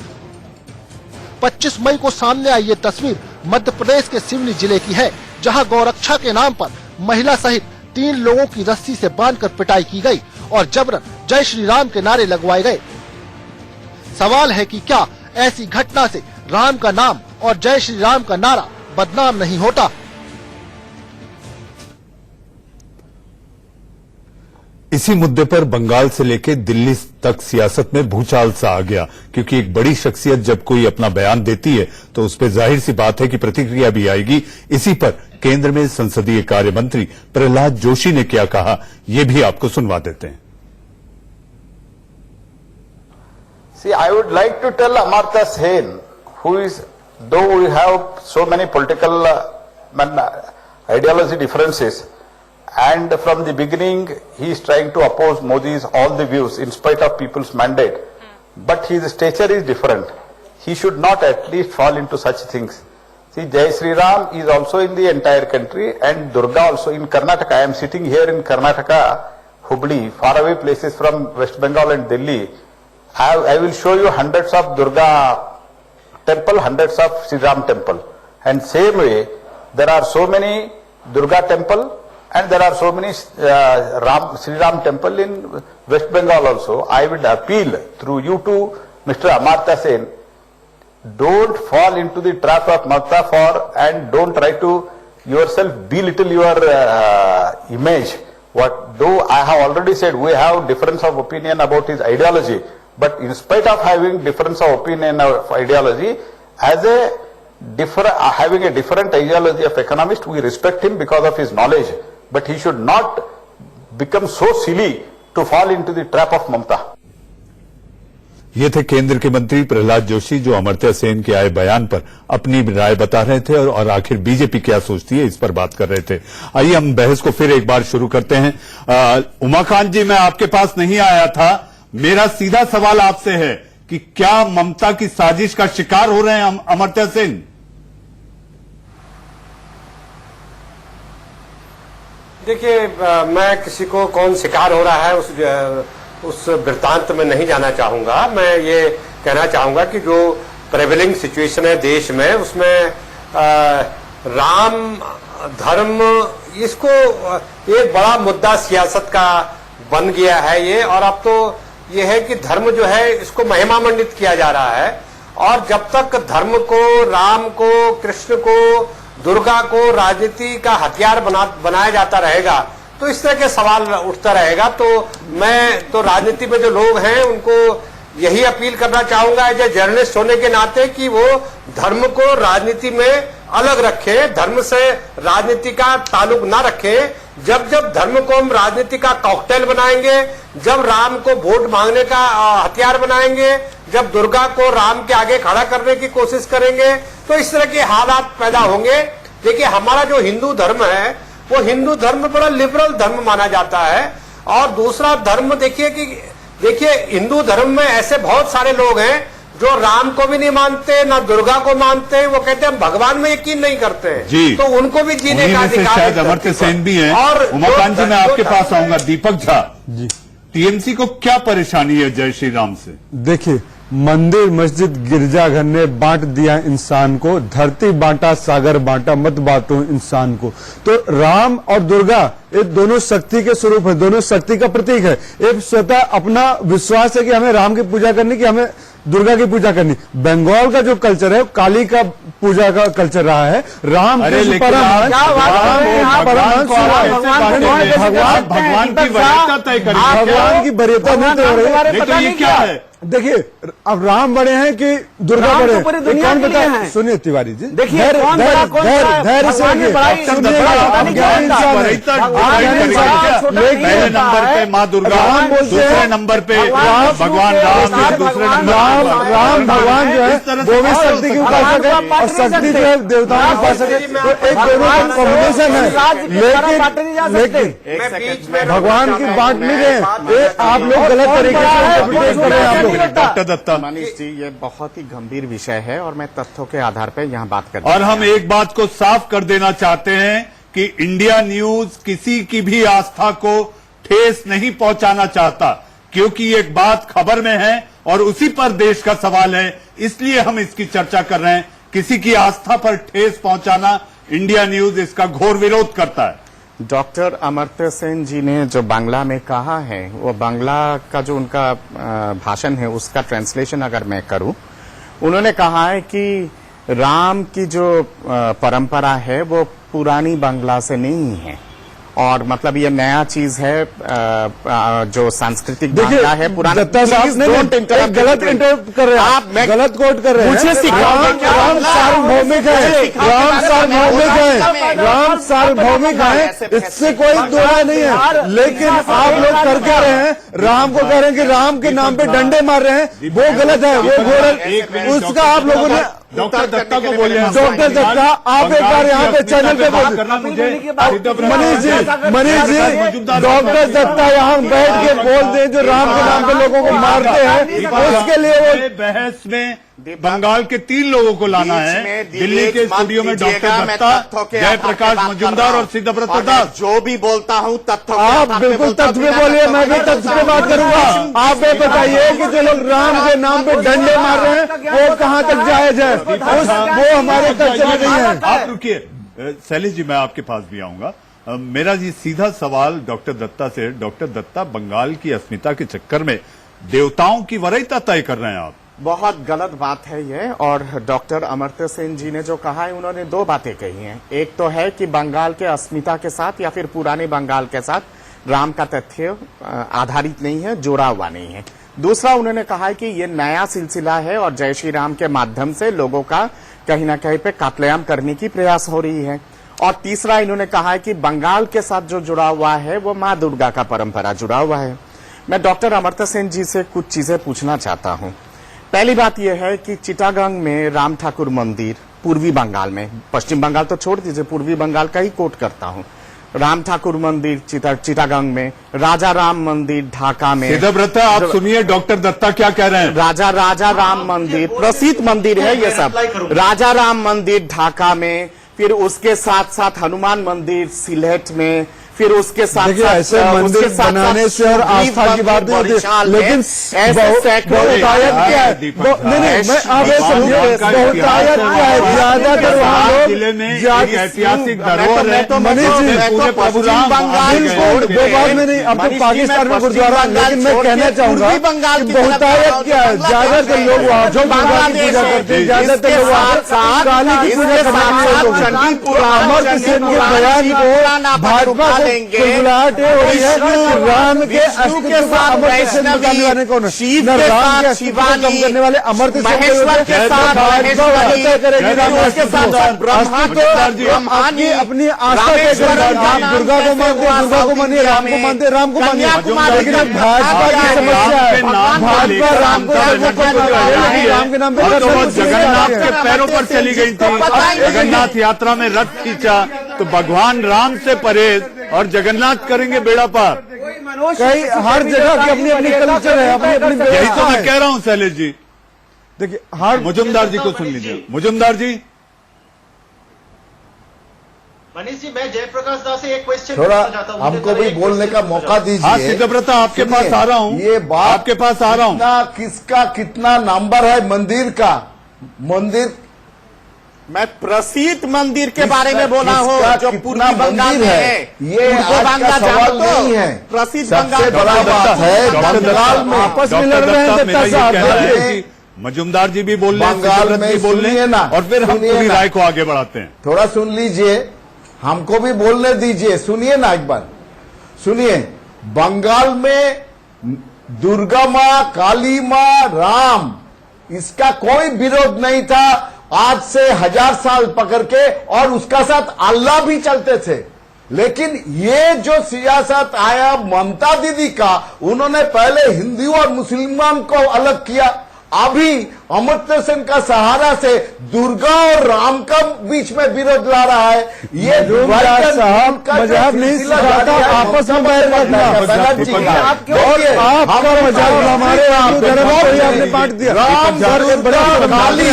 25 मई को सामने आई ये तस्वीर मध्य प्रदेश के सिवनी जिले की है, जहां गौरक्षा के नाम पर महिला सहित 3 लोगों की रस्सी से बांधकर पिटाई की गई और जबरन जय श्री राम के नारे लगवाए गए। सवाल है कि क्या ऐसी घटना से राम का नाम और जय श्री राम का नारा बदनाम नहीं होता? इसी मुद्दे पर बंगाल से लेकर दिल्ली तक सियासत में भूचाल सा आ गया, क्योंकि एक बड़ी शख्सियत जब कोई अपना बयान देती है तो उस पर जाहिर सी बात है कि प्रतिक्रिया भी आएगी। इसी पर केंद्र में संसदीय कार्य मंत्री प्रहलाद जोशी ने क्या कहा, ये भी आपको सुनवा देते हैं। See, I would like to tell Amartya Sen, who is, though we have so many political ideology differences, and from the beginning he is trying to oppose Modi's all the views in spite of people's mandate, but his stature is different. He should not at least fall into such things. See, Jai Sri Ram is also in the entire country, and Durga also in Karnataka. I am sitting here in Karnataka, Hubli, faraway places from West Bengal and Delhi. I will show you hundreds of Durga temple, hundreds of Sri Ram temple. And same way, there are so many Durga temple and there are so many Sri Ram temple in West Bengal also. I would appeal through you to Mr. Amartya Sen, don't fall into the trap of Mata and don't try to yourself belittle your image. Though I have already said we have difference of opinion about his ideology, but in spite of having difference of opinion of ideology, as having a different ideology of economist, we respect him because of his knowledge, but he should not become so silly to fall into the trap of Mamta. ये थे केंद्र के मंत्री प्रहलाद जोशी, जो अमर्त्य सेन के आए बयान पर अपनी राय बता रहे थे और आखिर बीजेपी क्या सोचती है इस पर बात कर रहे थे। आइए हम बहस को फिर एक बार शुरू करते हैं। उमाकांत जी, मैं आपके पास नहीं आया था, मेरा सीधा सवाल आपसे है कि क्या ममता की साजिश का शिकार हो रहे हैं अमर्त्य सेन? देखिए, मैं किसी को कौन शिकार हो रहा है उस वृत्तांत में नहीं जाना चाहूंगा। मैं ये कहना चाहूंगा कि जो प्रेवेलिंग सिचुएशन है देश में, उसमें राम धर्म इसको एक बड़ा मुद्दा सियासत का बन गया है ये, और अब तो ये है कि धर्म जो है इसको महिमा मंडित किया जा रहा है, और जब तक धर्म को, राम को, कृष्ण को, दुर्गा को राजनीति का हथियार बनाया जाता रहेगा तो इस तरह के सवाल उठता रहेगा। तो मैं तो राजनीति में जो लोग हैं उनको यही अपील करना चाहूंगा एज ए जर्नलिस्ट होने के नाते कि वो धर्म को राजनीति में अलग रखे, धर्म से राजनीति का ताल्लुक ना रखे। जब जब धर्म को हम राजनीति का कॉकटेल बनाएंगे, जब राम को वोट मांगने का हथियार बनाएंगे, जब दुर्गा को राम के आगे खड़ा करने की कोशिश करेंगे, तो इस तरह के हालात पैदा होंगे। देखिए, हमारा जो हिंदू धर्म है वो हिंदू धर्म बड़ा लिबरल धर्म माना जाता है। और दूसरा धर्म देखिए हिंदू धर्म में ऐसे बहुत सारे लोग हैं जो राम को भी नहीं मानते, ना दुर्गा को मानते, वो कहते हैं भगवान में यकीन नहीं करते जी। तो उनको भी जीने का अधिकार शायद अमर्त्य सेन भी हैं। और उमाकांत जी, मैं आपके पास आऊंगा। दीपक झा जी, टीएमसी को क्या परेशानी है जय श्री राम से? देखिए, मंदिर मस्जिद गिरजाघर ने बांट दिया इंसान को, धरती बांटा सागर बांटा, मत बांटो इंसान को। तो राम और दुर्गा ये दोनों शक्ति के स्वरूप है, दोनों शक्ति का प्रतीक है। एक स्वतः अपना विश्वास है कि हमें राम की पूजा करनी, कि हमें दुर्गा की पूजा करनी। बंगाल का जो कल्चर है काली का पूजा का कल्चर रहा है। राम भगवान की वरीयता तय करें, भगवान की वरीयता नहीं तय हो रही। तो ये क्या है? देखिए, अब राम बड़े हैं कि दुर्गा बड़े हैं, कौन बताए? सुनिए तिवारी जी, देखिए धैर्य से पहले नंबर पे माँ दुर्गा, दूसरे नंबर पे भगवान राम, दूसरे नंबर राम भगवान जो है वो भी शक्ति की उपासक है और शक्ति जो है देवताओं की उपासक है। तो एक दोनों का कॉम्बिनेशन है, लेकिन भगवान की बांट नहीं रहे। आप लोग गलत तरीके से इंटरप्रिटेट कर रहे हैं। आप लोग डॉक्टर दत्ता, मनीष जी, ये बहुत ही गंभीर विषय है और मैं तथ्यों के आधार पर यहाँ बात कर और हम एक बात को साफ कर देना चाहते हैं कि इंडिया न्यूज किसी की भी आस्था को ठेस नहीं पहुंचाना चाहता, क्योंकि एक बात खबर में है और उसी पर देश का सवाल है, इसलिए हम इसकी चर्चा कर रहे हैं। किसी की आस्था पर ठेस पहुंचाना इंडिया न्यूज इसका घोर विरोध करता है। डॉक्टर अमर्त्य सेन जी ने जो बांग्ला में कहा है, वो बांग्ला का जो उनका भाषण है उसका ट्रांसलेशन अगर मैं करूं, उन्होंने कहा है कि राम की जो परंपरा है वो पुरानी बांग्ला से नहीं है और मतलब ये नया चीज है जो सांस्कृतिक बांग्ला है। पुराना दत्ता साहब ने गलत इंटरप्ट कर रहे हैं, आप गलत कोट कर रहे हैं। मुझे राम सार्वभौमिक है, राम सार्वभौमिक है, राम सार्वभौमिक है, इससे कोई दो राय नहीं है। लेकिन आप लोग कर क्या रहे हैं? राम को कह रहे हैं कि राम के नाम पे डंडे मार रहे हैं, वो गलत है, वो घोर उसका आप लोगों ने डॉक्टर दत्ता को बोलिए। डॉक्टर दत्ता, आप एक बार यहाँ पे चैनल पे मनीष जी, डॉक्टर दत्ता यहाँ बैठ के बोल दें जो राम के नाम पे लोगों को मारते हैं, उसके लिए वो बहस में बंगाल के 3 लोगों को लाना है। दिल्ली के स्टूडियो में डॉक्टर दत्ता, जयप्रकाश मजूमदार और सिद्धव्रत दास। जो भी बोलता हूँ तथ्य, आप बिल्कुल तथ्य पे बोलिए, मैं भी तथ्य पे बात करूंगा। आप ये बताइए कि जो लोग राम के नाम पे डंडे मार रहे हैं वो कहाँ तक जायज है? वो हमारे तथ्य में नहीं है। आप रुकिए शैलेश जी, मैं आपके पास भी आऊंगा। मेरा जी सीधा सवाल डॉक्टर दत्ता से, डॉक्टर दत्ता, बंगाल की अस्मिता के चक्कर में देवताओं की वरीयता तय कर रहे हैं आप? बहुत गलत बात है ये। और डॉक्टर अमर्त्य सेन जी ने जो कहा है, उन्होंने 2 बातें कही हैं। एक तो है कि बंगाल के अस्मिता के साथ या फिर पुराने बंगाल के साथ राम का तथ्य आधारित नहीं है, जोड़ा हुआ नहीं है। दूसरा, उन्होंने कहा है कि ये नया सिलसिला है और जय श्री राम के माध्यम से लोगों का कहीं ना कहीं पे कातलेआम करने की प्रयास हो रही है। और तीसरा, इन्होंने कहा है कि बंगाल के साथ जो जुड़ा हुआ है वो माँ दुर्गा का परंपरा जुड़ा हुआ है। मैं डॉक्टर अमर्त्य सेन जी से कुछ चीजें पूछना चाहता हूँ। पहली बात यह है कि चिटागंग में राम ठाकुर मंदिर, पूर्वी बंगाल में, पश्चिम बंगाल तो छोड़ दीजिए, पूर्वी बंगाल का ही कोट करता हूँ, राम ठाकुर मंदिर चिटागंग में, राजा राम मंदिर ढाका में। सिद्धव्रत, आप सुनिए डॉक्टर दत्ता क्या कह रहे हैं। राजा राम मंदिर प्रसिद्ध मंदिर है ये सब। राजा राम मंदिर ढाका में, फिर उसके साथ साथ हनुमान मंदिर सिलहट में, फिर उसके साथ ऐसे मंदिर बनाने से और आस्था की बात नहीं होती, लेकिन बहुतायत क्या है? नहीं, मैं आप ये समझिए, बहुतायत क्या है? ज्यादातर वहाँ लोग ऐतिहासिक धरोहर है। मनीष जी, वो बात में नहीं, अब तो पाकिस्तान में गुरुद्वारा, लेकिन मैं कहना चाहूंगा कि बहुतायत क्या है? ज्यादातर लोग वहाँ जो भगवान की पूजा करते हैं, ज्यादातर लोग वहाँ काली की पूजा करते हैं। अमर्त्य सेन के बयान को भाजपा देंगे, फुलफुलाहट ये हो रही है कि राम के विष्णु के साथ अमृत से निकालने वाले कौन है? शिव न के राम साथ के अस्तित्व को शिवानी, कम करने वाले अमृत महेश्वर के साथ महेश्वरी, करेगी राम के साथ ब्रह्मा को अपनी अपनी आस्था तय करेगी। आप दुर्गा को मानते, दुर्गा को मानिए, राम को मानते, राम को मानिए, लेकिन भाजपा की समस्या है, भाजपा राम को राम के नाम पे और तो वो जगन्नाथ के पैरों पर चली गई थी। जगन्नाथ यात्रा में रथ खींचा तो भगवान राम से परहेज और जगन्नाथ करेंगे बेड़ा पार। कई हर जगह की अपनी अपनी कल्चर है, अपनी अपनी यही तो मैं कह रहा हूं शैलेश जी। देखिए हर मुजुमदार जी को सुन लीजिए। मुजुमदार जी, मनीष जी, मैं जयप्रकाश दास से एक क्वेश्चन थोड़ा पूछना चाहता हूं। हमको भी बोलने का मौका दीजिए। हाँ सिद्धव्रता, आपके पास आ रहा हूं, ये बात आपके पास आ रहा हूं। किसका कितना नंबर है मंदिर का? मंदिर मैं प्रसिद्ध मंदिर के बारे में बोला हूँ जो पूर्वी कितना बंगाल मंदिर में है? है। ये आज का सवाल नहीं है। प्रसिद्ध सबसे बंगाल बड़ा बात है बंगाल में आपस में लड़ रहे हैं दत्ता साहब। मजुमदार जी भी बोल रहे हैं, बंगाल सिद्धव्रत में भी बोल रहे सुनिए हैं, ना, और फिर हम सुनिए पूरी ना। राय को आगे बढ़ाते हैं। थोड़ा सुन लीजिए, हमको भी बोलने दीजिए। सुनिए ना एक बार, सुनिए। बंगाल में दुर्गा माँ, काली माँ, राम, इसका कोई विरोध नहीं था आज से 1000 साल पकड़ के, और उसका साथ अल्लाह भी चलते थे। लेकिन ये जो सियासत आया ममता दीदी का, उन्होंने पहले हिंदू और मुसलमान को अलग किया, अभी अमर्त्य सेन का सहारा से दुर्गा और राम का बीच में विरोध ला रहा है। ये साहब मजाक नहीं सिखाता, आपस में बैठ रखना। आपका मजाक हमारे धर्म को ही आपने बांट दिया। राम, काली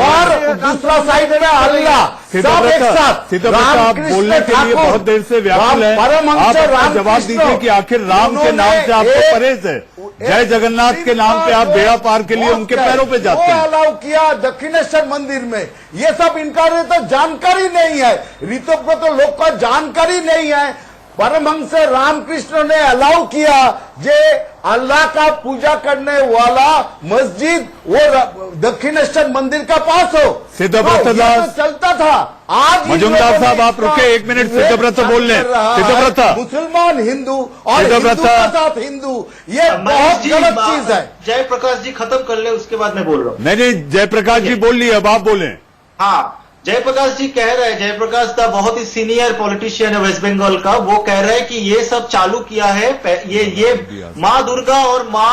और दूसरा साइड में अल्लाह, सब एक साथ। सिद्धव्रता, आप बोलने के लिए बहुत देर से व्याकुल है। आप अपना जवाब दीजिए कि आखिर राम के नाम से आपको परहेज है, जय जगन्नाथ के नाम पे आप बेड़ा पार के लिए उनके पैरों पे जाते हैं। अलाउ किया दक्षिणेश्वर मंदिर में, ये सब इनका तो जानकारी नहीं है, ऋतुव्रत तो लोग का जानकारी नहीं है। परमहंस रामकृष्ण ने अलाउ किया जे अल्लाह का पूजा करने वाला मस्जिद वो दक्षिणेश्वर मंदिर का पास हो। सिद्धव्रत ये तो चलता था। आज मजुमदार साहब, आप रुके एक मिनट, सिद्धव्रत बोल रहे हैं। सिद्धव्रत, मुसलमान हिंदू और हिंदू के साथ हिंदू, ये बहुत गलत चीज है। जयप्रकाश जी खत्म कर ले, उसके बाद मैं बोल रहा हूँ। नहीं, जयप्रकाश जी बोल लिए, अब आप बोले। हाँ, जयप्रकाश जी कह रहे हैं, जयप्रकाश दा बहुत ही सीनियर पॉलिटिशियन है वेस्ट बंगाल का, वो कह रहे हैं कि ये सब चालू किया है ये माँ दुर्गा और माँ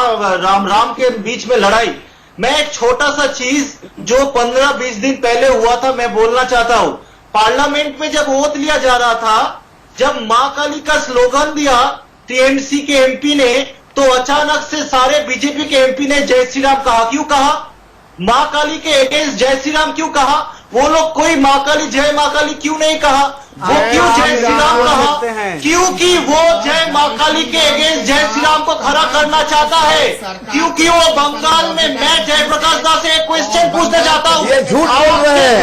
राम के बीच में लड़ाई। मैं एक छोटा सा चीज जो 15-20 दिन पहले हुआ था मैं बोलना चाहता हूं। पार्लियामेंट में जब वोट लिया जा रहा था, जब माँ काली का स्लोगन दिया टीएमसी के एमपी ने, तो अचानक से सारे बीजेपी के एमपी ने जय श्री राम कहा। क्यों कहा? माँ काली के अगेंस्ट जय श्री राम क्यों कहा? वो लोग कोई माँ काली, जय माँ काली क्यों नहीं कहा? वो क्यों जय श्री राम कहा? क्योंकि वो जय माँ काली के अगेंस्ट जय श्री राम को खड़ा करना चाहता है। क्योंकि वो बंगाल में, मैं जयप्रकाश दास से एक क्वेश्चन पूछना चाहता हूँ। ये झूठ बोल रहे हैं।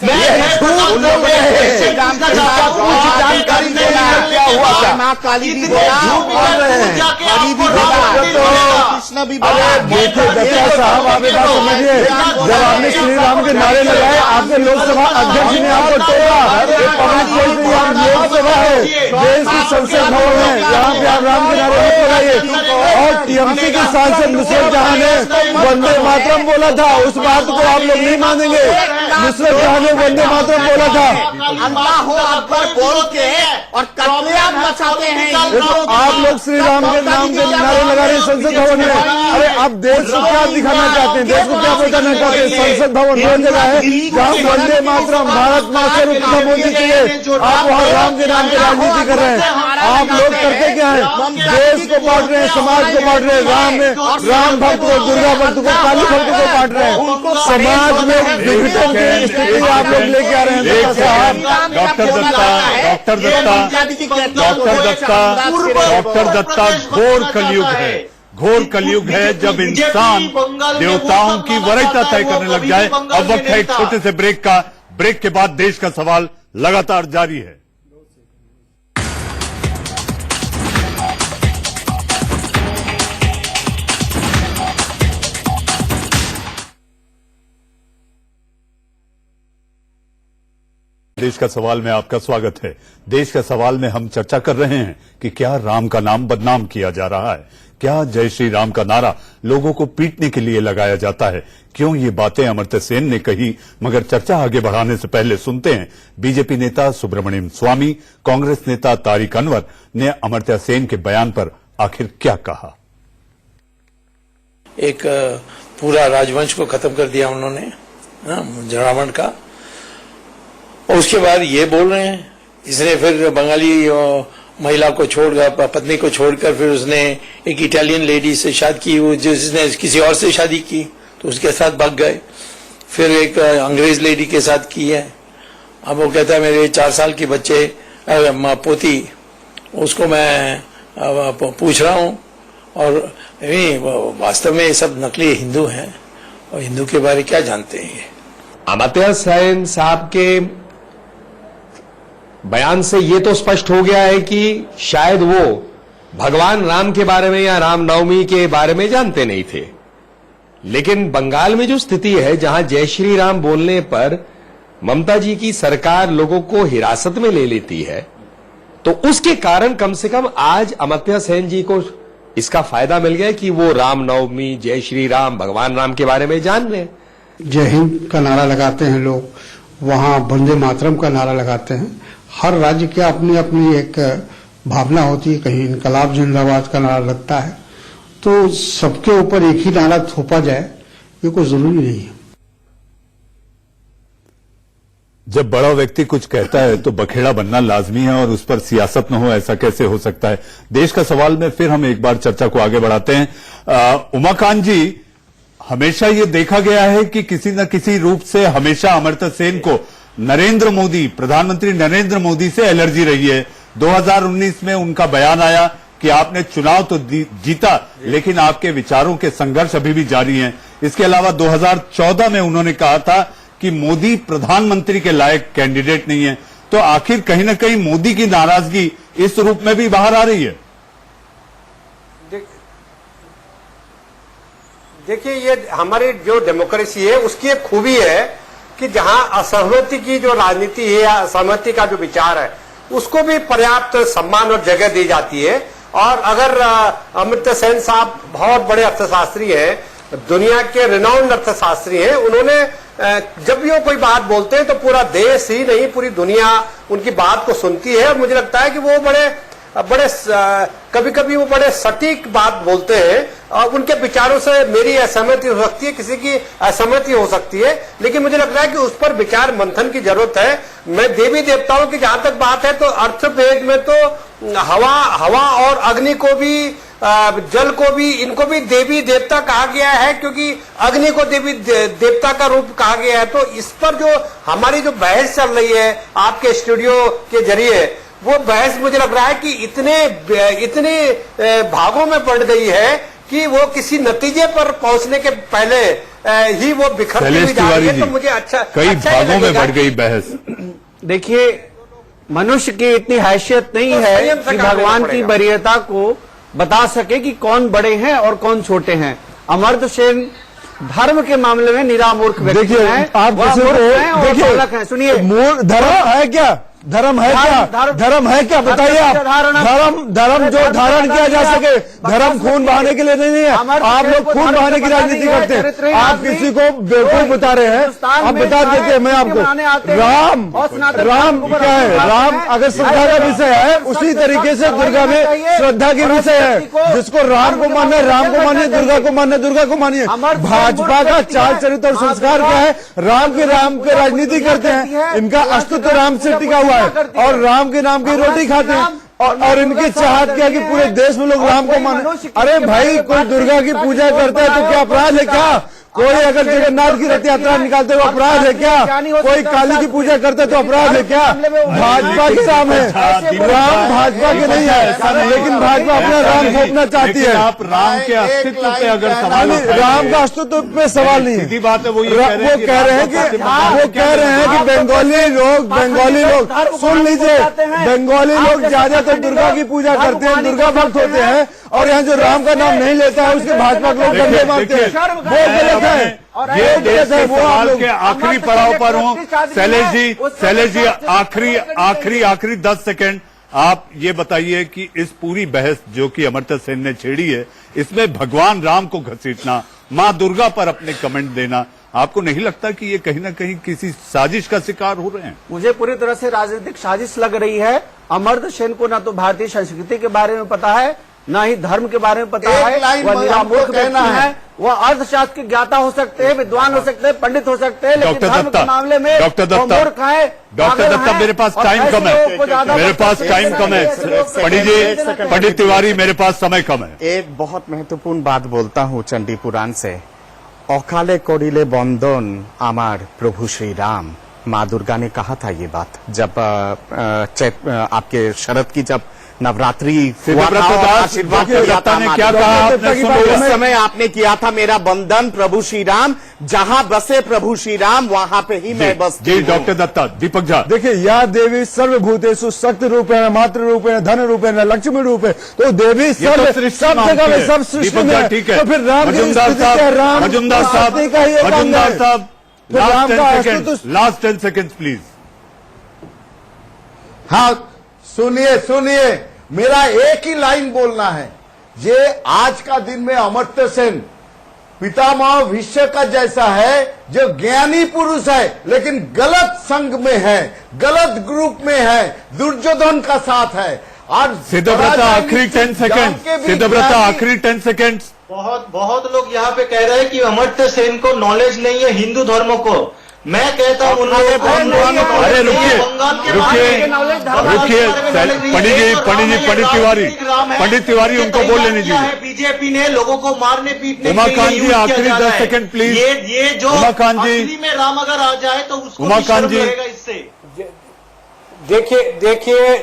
मैं जयप्रकाश दास से एक क्वेश्चन पूछना चाहता हूँ। जानकारी देना क्या हुआ था? माँ काली भी इतने बोला झूठ और जाके हरि भी आपको बोला, राम मंदिर मिलेगा। कृष्ण भी अरे बोला। देखिए दत्ता साहब, आप एक बात समझिए, जब आपने श्री राम के नारे लगाए, आपके लोकसभा अध्यक्ष ने आपको टोका। पब्लिक प्लेस में यहाँ लोकसभा है, देश की संसद भवन है, यहाँ पे आप राम के नारे मत लगाइए। और टीएमसी के सांसद नुसरत जहां ने वंदे मातरम बोला था, उस बात को आप लोग नहीं मानेंगे। नुसरत जहां ने वंदे मातरम बोला था। अल्लाह हो अकबर बोल के और कत्लेआम मचाते हैं। देखो, आप लोग श्री राम के नाम के नारे लगा रहे हैं संसद भवन में। अरे आप देश को क्या दिखाना चाहते हैं, देश को क्या बताना चाहते हैं? संसद भवन वो जगह है जहाँ वंदे मातरम, भारत माँ से उत्तम होनी चाहिए, आप वहाँ राम के नाम की राजनीति कर रहे हैं। आप लोग करते क्या है? देश को बांट रहे हैं, समाज को बांट रहे हैं, राम भक्त को, दुर्गा भक्त को, काली भक्त को बांट रहे हैं। समाज में विघटन की स्थिति आप लोग लेके आ रहे हैं साहब। डॉक्टर दत्ता, घोर कलयुग है, घोर कलयुग है जब इंसान देवताओं की वरीयता तय करने लग जाए। अब वक्त है एक छोटे से ब्रेक का। ब्रेक के बाद देश का सवाल लगातार जारी है। देश का सवाल में आपका स्वागत है। देश का सवाल में हम चर्चा कर रहे हैं कि क्या राम का नाम बदनाम किया जा रहा है, क्या जय श्री राम का नारा लोगों को पीटने के लिए लगाया जाता है, क्यों ये बातें अमर्त्य सेन ने कही। मगर चर्चा आगे बढ़ाने से पहले सुनते हैं बीजेपी नेता सुब्रमण्यम स्वामी, कांग्रेस नेता तारिक अनवर ने अमर्त्य सेन के बयान पर आखिर क्या कहा। एक पूरा राजवंश को खत्म कर दिया उन्होंने रावण का, और उसके बाद ये बोल रहे हैं इसने फिर बंगाली महिला को छोड़कर, पत्नी को छोड़कर फिर उसने एक इटालियन लेडी से शादी की, वो जिसने किसी और से शादी की तो उसके साथ भाग गए, फिर एक अंग्रेज लेडी के साथ की है। अब वो कहता है मेरे 4 साल की बच्चे पोती, उसको मैं पूछ रहा हूँ, और वास्तव में ये सब नकली हिंदू हैं और हिंदू के बारे क्या जानते हैं। अमर्त्य सेन साहब के बयान से ये तो स्पष्ट हो गया है कि शायद वो भगवान राम के बारे में या रामनवमी के बारे में जानते नहीं थे। लेकिन बंगाल में जो स्थिति है, जहां जय श्री राम बोलने पर ममता जी की सरकार लोगों को हिरासत में ले लेती है, तो उसके कारण कम से कम आज अमर्त्य सेन जी को इसका फायदा मिल गया कि वो रामनवमी, जय श्री राम, भगवान राम के बारे में जान रहे हैं। जय हिंद का नारा लगाते हैं लोग, वहां वंदे मातरम का नारा लगाते हैं। हर राज्य की अपनी अपनी एक भावना होती है, कहीं इनकलाब जिंदाबाद का नारा लगता है, तो सबके ऊपर एक ही नारा थोपा जाए ये कोई जरूरी नहीं है। जब बड़ा व्यक्ति कुछ कहता है तो बखेड़ा बनना लाजमी है और उस पर सियासत न हो, ऐसा कैसे हो सकता है। देश का सवाल में फिर हम एक बार चर्चा को आगे बढ़ाते हैं। उमाकांत जी, हमेशा ये देखा गया है कि किसी न किसी रूप से हमेशा अमर्त्य सेन को नरेंद्र मोदी, प्रधानमंत्री नरेंद्र मोदी से एलर्जी रही है। 2019 में उनका बयान आया कि आपने चुनाव तो जीता, लेकिन आपके विचारों के संघर्ष अभी भी जारी हैं। इसके अलावा 2014 में उन्होंने कहा था कि मोदी प्रधानमंत्री के लायक कैंडिडेट नहीं है। तो आखिर कहीं न कहीं मोदी की नाराजगी इस रूप में भी बाहर आ रही है। देखिए, ये हमारी जो डेमोक्रेसी है उसकी एक खूबी है कि जहां असहमति की जो राजनीति है या असहमति का जो विचार है उसको भी पर्याप्त सम्मान और जगह दी जाती है। और अगर अमर्त्य सेन साहब बहुत बड़े अर्थशास्त्री हैं, दुनिया के रिनाउंड अर्थशास्त्री हैं, उन्होंने जब भी वो कोई बात बोलते हैं तो पूरा देश ही नहीं पूरी दुनिया उनकी बात को सुनती है। और मुझे लगता है कि वो बड़े कभी कभी वो बड़े सटीक बात बोलते हैं और उनके विचारों से मेरी असहमति हो सकती है, किसी की असहमति हो सकती है, लेकिन मुझे लगता है कि उस पर विचार मंथन की जरूरत है। मैं देवी देवताओं की जहां तक बात है तो अर्थवेद में तो हवा और अग्नि को भी, जल को भी, इनको भी देवी देवता कहा गया है, क्योंकि अग्नि को देवी देवता का रूप कहा गया है। तो इस पर जो हमारी जो बहस चल रही है आपके स्टूडियो के जरिए, वो बहस मुझे लग रहा है कि इतने भागों में बढ़ गई है कि वो किसी नतीजे पर पहुंचने के पहले ही वो बिखरती हुई जा रही है। तो मुझे कई भागों में बढ़ गई बहस। देखिए, मनुष्य की इतनी हैसियत नहीं है कि भगवान की वरीयता को बता सके कि कौन बड़े हैं और कौन छोटे हैं। अमर्त्य सेन धर्म के मामले में निरामूर्ख व्यक्ति हैं। आप देखिए, सुनिए, धर्म है क्या? धर्म है क्या? धर्म है क्या? बताइए आप। धर्म जो धारण किया जा सके, धर्म खून बहाने के लिए नहीं है। आप लोग खून बहाने की राजनीति करते हैं। आप किसी को बेवकूफ बता रहे हैं, आप बता देते हैं। मैं आपको राम क्या है? राम अगर श्रद्धा का विषय है, उसी तरीके से दुर्गा में श्रद्धा की विषय है। जिसको राम को मानना है राम को मानिए, दुर्गा को मानना है दुर्गा को मानिए। भाजपा का चाल चरित्र और संस्कार क्या है? राम के राजनीति करते हैं। इनका अस्तित्व राम से टिका हुआ और राम के नाम की रोटी खाते हैं। और इनकी चाहत क्या कि पूरे देश में लोग राम को माने। अरे भाई, कोई दुर्गा की पूजा करता है तो क्या अपराध है क्या? कोई अगर जगन्नाथ की रथ यात्रा निकालते हुए अपराध है क्या? कोई काली की पूजा करते तो अपराध है क्या? भाजपा के राम है, राम भाजपा के नहीं है, लेकिन भाजपा अपना राम थोपना चाहती है। आप राम के अस्तित्व पे अगर सवाल, राम का अस्तित्व पे सवाल नहीं है। बात है वो कह रहे हैं कि बंगाली लोग सुन लीजिए, बंगाली लोग ज्यादातर दुर्गा की पूजा करते हैं, दुर्गा भक्त होते हैं, और यहाँ जो राम का नाम नहीं लेता है उसके भाजपा के लोग डंडे मारते हैं। वो गलत हैं। ये देश के सवाल के आखिरी पड़ाव पर हूं। शैलेश जी आखिरी 10 सेकंड आप ये बताइए कि इस पूरी बहस जो कि अमर्त्य सेन ने छेड़ी है, इसमें भगवान राम को घसीटना, मां दुर्गा पर अपने कमेंट देना, आपको नहीं लगता कि ये कहीं ना कहीं किसी साजिश का शिकार हो रहे हैं? मुझे पूरी तरह से राजनीतिक साजिश लग रही है। अमर्त्य सेन को ना तो भारतीय संस्कृति के बारे में पता है, ना ही धर्म के बारे में पता है। वह निरामूर्ख व्यक्ति है। वह अर्थशास्त्र के ज्ञाता हो सकते हैं, विद्वान हो सकते हैं, पंडित हो सकते हैं, लेकिन धर्म के मामले में डॉक्टर दत्ता मेरे पास टाइम कम है, पंडित तिवारी मेरे पास समय कम है। एक बहुत महत्वपूर्ण बात बोलता हूँ चंडी पुराण से। अकाले करिले बंदन आमार प्रभु श्री राम। माँ दुर्गा ने कहा था ये बात जब आपके शरद की जब नवरात्रि आशीर्वाद ने क्या कहा, उस समय आपने किया था मेरा बंधन प्रभु श्री राम, जहां बसे प्रभु श्री राम वहां पे ही मैं बसती हूं। डॉक्टर दत्ता, दीपक झा। देखिए, या देवी सर्वभूतेषु शक्ति रूपेण, मातृ रूपेण, धन रूपेण, लक्ष्मी रूपे, तो देवी सब जगह में, सब सृष्टि में। ठीक है, तो फिर राम मजुमदार साहब लास्ट 10 सेकेंड प्लीज। हाँ, सुनिए, मेरा एक ही लाइन बोलना है। ये आज का दिन में अमर्त्य सेन पितामह भीष्म का जैसा है, जो ज्ञानी पुरुष है लेकिन गलत संग में है, गलत ग्रुप में है, दुर्योधन का साथ है। और सिद्धव्रता आखिरी 10 सेकेंड। बहुत लोग यहाँ पे कह रहे हैं कि अमर्त्य सेन को नॉलेज नहीं है हिंदू धर्म को। मैं कहता हूँ अरे रुकिए, पंडित तिवारी उनको बोलने नहीं दीजिए। बीजेपी ने लोगों को मारने पीटने उमाकांत जी आखिरी 10 सेकंड प्लीज। ये जो असली में राम अगर आ जाए तो उसको उमाकांत जी इससे।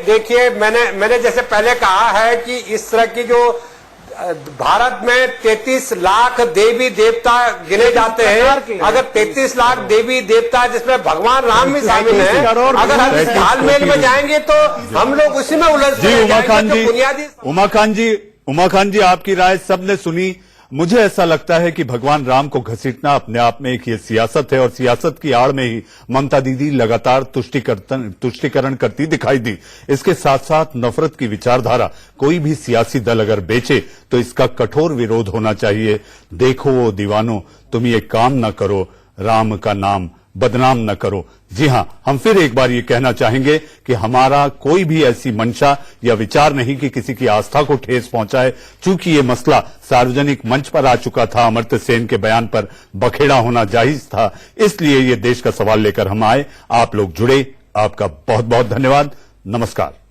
देखिए मैंने जैसे पहले कहा है कि इस तरह की जो भारत में 33 लाख देवी देवता गिने जाते हैं, अगर 33 लाख देवी देवता जिसमें भगवान राम भी शामिल हैं, अगर हम इस तालमेल में जाएंगे तो हम लोग उसी में उलझ जाएंगे। बुनियादी उमाकांत जी आपकी राय सबने सुनी। मुझे ऐसा लगता है कि भगवान राम को घसीटना अपने आप में एक ये सियासत है, और सियासत की आड़ में ही ममता दीदी लगातार तुष्टिकरण करती दिखाई दी। इसके साथ साथ नफरत की विचारधारा कोई भी सियासी दल अगर बेचे तो इसका कठोर विरोध होना चाहिए। देखो वो दीवानो, तुम ये काम न करो, राम का नाम बदनाम न करो। जी हां, हम फिर एक बार ये कहना चाहेंगे कि हमारा कोई भी ऐसी मंशा या विचार नहीं कि किसी की आस्था को ठेस पहुंचाए। चूंकि ये मसला सार्वजनिक मंच पर आ चुका था, अमर्त्य सेन के बयान पर बखेड़ा होना जायज था, इसलिए ये देश का सवाल लेकर हम आए। आप लोग जुड़े, आपका बहुत बहुत धन्यवाद। नमस्कार।